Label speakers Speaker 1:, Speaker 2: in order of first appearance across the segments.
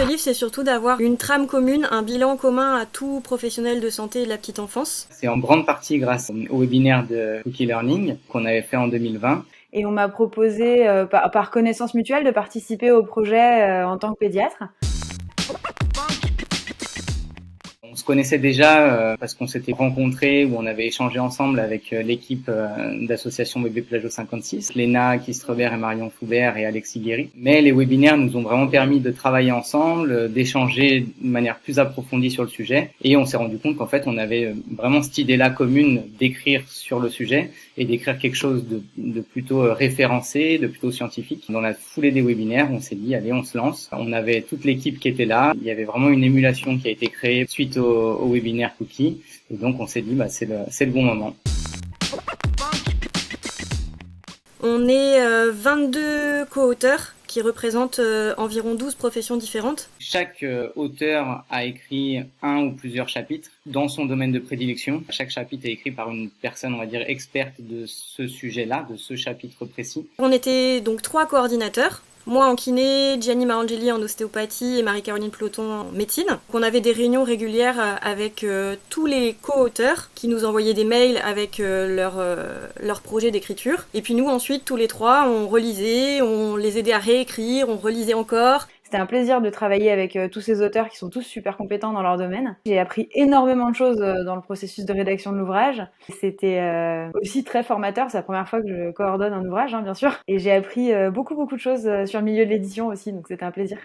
Speaker 1: ce livre, c'est surtout d'avoir une trame commune, un bilan commun à tout professionnel de santé et de la petite enfance.
Speaker 2: C'est en grande partie grâce au webinaire de Cookie Learning qu'on avait fait en 2020.
Speaker 3: Et on m'a proposé, par connaissance mutuelle, de participer au projet en tant que pédiatre.
Speaker 2: On se connaissait déjà parce qu'on s'était rencontrés ou on avait échangé ensemble avec l'équipe d'association Bébé Plageau 56, Léna Kistrebert et Marion Foubert et Alexis Guéry. Mais les webinaires nous ont vraiment permis de travailler ensemble, d'échanger de manière plus approfondie sur le sujet. Et on s'est rendu compte qu'en fait, on avait vraiment cette idée-là commune d'écrire sur le sujet et d'écrire quelque chose de plutôt référencé, de plutôt scientifique. Dans la foulée des webinaires, on s'est dit, allez, on se lance. On avait toute l'équipe qui était là. Il y avait vraiment une émulation qui a été créée suite au webinaire Cookie. Et donc, on s'est dit, c'est le bon moment.
Speaker 1: On est 22 co-auteurs qui représentent environ 12 professions différentes.
Speaker 2: Chaque auteur a écrit un ou plusieurs chapitres dans son domaine de prédilection. Chaque chapitre est écrit par une personne, on va dire, experte de ce sujet-là, de ce chapitre précis.
Speaker 1: On était donc 3 coordinateurs. Moi en kiné, Gianni Marangeli en ostéopathie et Marie-Caroline Ploton en médecine. On avait des réunions régulières avec tous les co-auteurs qui nous envoyaient des mails avec leur projet d'écriture. Et puis nous ensuite, tous les 3, on relisait, on les aidait à réécrire, on relisait encore.
Speaker 3: C'était un plaisir de travailler avec tous ces auteurs qui sont tous super compétents dans leur domaine. J'ai appris énormément de choses dans le processus de rédaction de l'ouvrage. C'était aussi très formateur. C'est la première fois que je coordonne un ouvrage, bien sûr. Et j'ai appris beaucoup de choses sur le milieu de l'édition aussi, donc c'était un plaisir.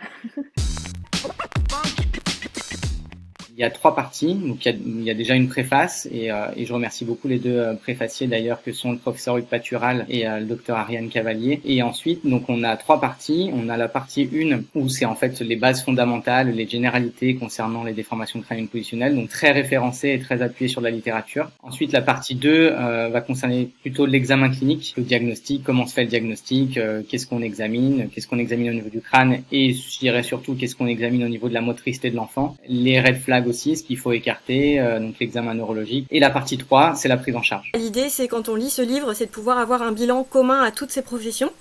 Speaker 2: Il y a 3 parties, donc il y a déjà une préface et je remercie beaucoup les 2 préfaciers d'ailleurs que sont le professeur Hugues Patural et le docteur Ariane Cavalier. Et ensuite, donc on a 3 parties. On a la partie 1 où c'est en fait les bases fondamentales, les généralités concernant les déformations crâniennes positionnelles, donc très référencées et très appuyées sur la littérature. Ensuite, la partie 2 va concerner plutôt l'examen clinique, le diagnostic, comment se fait le diagnostic, qu'est-ce qu'on examine au niveau du crâne et je dirais surtout qu'est-ce qu'on examine au niveau de la motricité de l'enfant, les red flags aussi, ce qu'il faut écarter, donc l'examen neurologique. Et la partie 3, c'est la prise en charge.
Speaker 1: L'idée, c'est quand on lit ce livre, c'est de pouvoir avoir un bilan commun à toutes ces professions.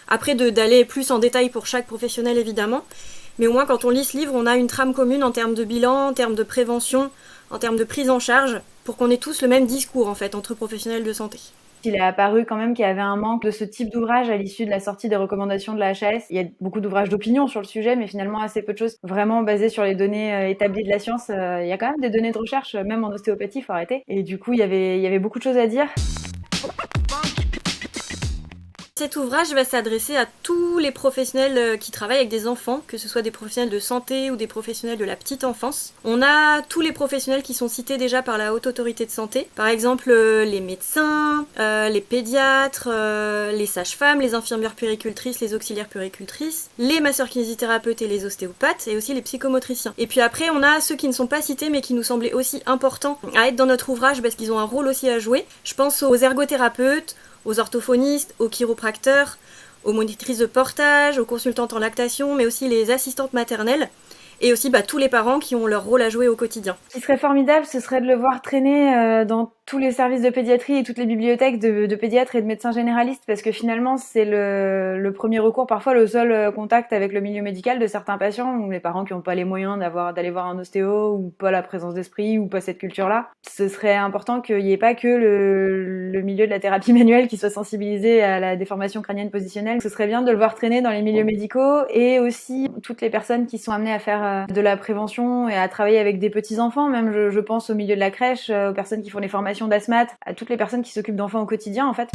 Speaker 1: Après, d'aller plus en détail pour chaque professionnel, évidemment. Mais au moins, quand on lit ce livre, on a une trame commune en termes de bilan, en termes de prévention, en termes de prise en charge, pour qu'on ait tous le même discours, en fait, entre professionnels de santé.
Speaker 3: Il est apparu quand même qu'il y avait un manque de ce type d'ouvrage à l'issue de la sortie des recommandations de la HAS. Il y a beaucoup d'ouvrages d'opinion sur le sujet, mais finalement assez peu de choses vraiment basées sur les données établies de la science. Il y a quand même des données de recherche, même en ostéopathie, faut arrêter. Et du coup, il y avait beaucoup de choses à dire.
Speaker 1: Cet ouvrage va s'adresser à tous les professionnels qui travaillent avec des enfants, que ce soit des professionnels de santé ou des professionnels de la petite enfance. On a tous les professionnels qui sont cités déjà par la Haute Autorité de Santé, par exemple les médecins, les pédiatres, les sages-femmes, les infirmières puéricultrices, les auxiliaires puéricultrices, les masseurs-kinésithérapeutes et les ostéopathes, et aussi les psychomotriciens. Et puis après, on a ceux qui ne sont pas cités mais qui nous semblaient aussi importants à être dans notre ouvrage parce qu'ils ont un rôle aussi à jouer. Je pense aux ergothérapeutes, aux orthophonistes, aux chiropracteurs, aux monitrices de portage, aux consultantes en lactation, mais aussi les assistantes maternelles, et aussi tous les parents qui ont leur rôle à jouer au quotidien.
Speaker 3: Ce qui serait formidable, ce serait de le voir traîner dans tous les services de pédiatrie et toutes les bibliothèques de pédiatres et de médecins généralistes, parce que finalement, c'est le premier recours, parfois le seul contact avec le milieu médical de certains patients, ou les parents qui n'ont pas les moyens d'aller voir un ostéo, ou pas la présence d'esprit, ou pas cette culture-là. Ce serait important qu'il n'y ait pas que le milieu de la thérapie manuelle qui soit sensibilisé à la déformation crânienne positionnelle. Ce serait bien de le voir traîner dans les milieux médicaux, et aussi toutes les personnes qui sont amenées à faire de la prévention et à travailler avec des petits-enfants. Même je pense au milieu de la crèche, aux personnes qui font des formations d'asthmate, à toutes les personnes qui s'occupent d'enfants au quotidien, en fait.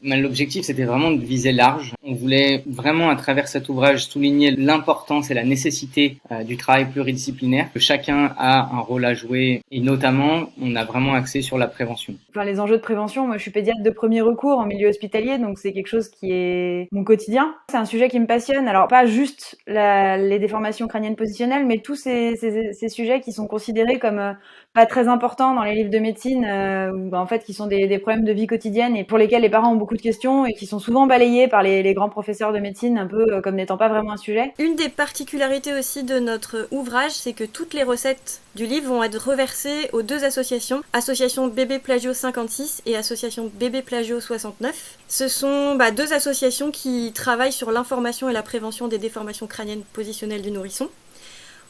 Speaker 2: L'objectif, c'était vraiment de viser large. On voulait vraiment, à travers cet ouvrage, souligner l'importance et la nécessité du travail pluridisciplinaire, que chacun a un rôle à jouer, et notamment, on a vraiment axé sur la prévention.
Speaker 3: Enfin, les enjeux de prévention, moi je suis pédiatre de premier recours en milieu hospitalier, donc c'est quelque chose qui est mon quotidien. C'est un sujet qui me passionne, alors pas juste les déformations crâniennes positionnelles, mais tous ces sujets qui sont considérés comme pas très importants dans les livres de médecine, ou en fait qui sont des problèmes de vie quotidienne et pour lesquels les parents ont beaucoup de questions et qui sont souvent balayés par les les grands professeurs de médecine, un peu comme n'étant pas vraiment un sujet.
Speaker 1: Une des particularités aussi de notre ouvrage, c'est que toutes les recettes du livre vont être reversées aux 2 associations, Association Bébé Plagio 56 et Association Bébé Plagio 69. Ce sont 2 associations qui travaillent sur l'information et la prévention des déformations crâniennes positionnelles du nourrisson.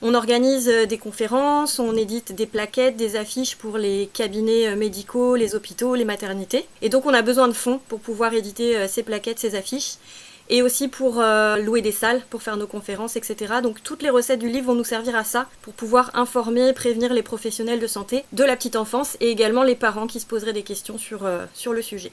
Speaker 1: On organise des conférences, on édite des plaquettes, des affiches pour les cabinets médicaux, les hôpitaux, les maternités. Et donc on a besoin de fonds pour pouvoir éditer ces plaquettes, ces affiches. Et aussi pour louer des salles, pour faire nos conférences, etc. Donc toutes les recettes du livre vont nous servir à ça, pour pouvoir informer et prévenir les professionnels de santé de la petite enfance et également les parents qui se poseraient des questions sur le sujet.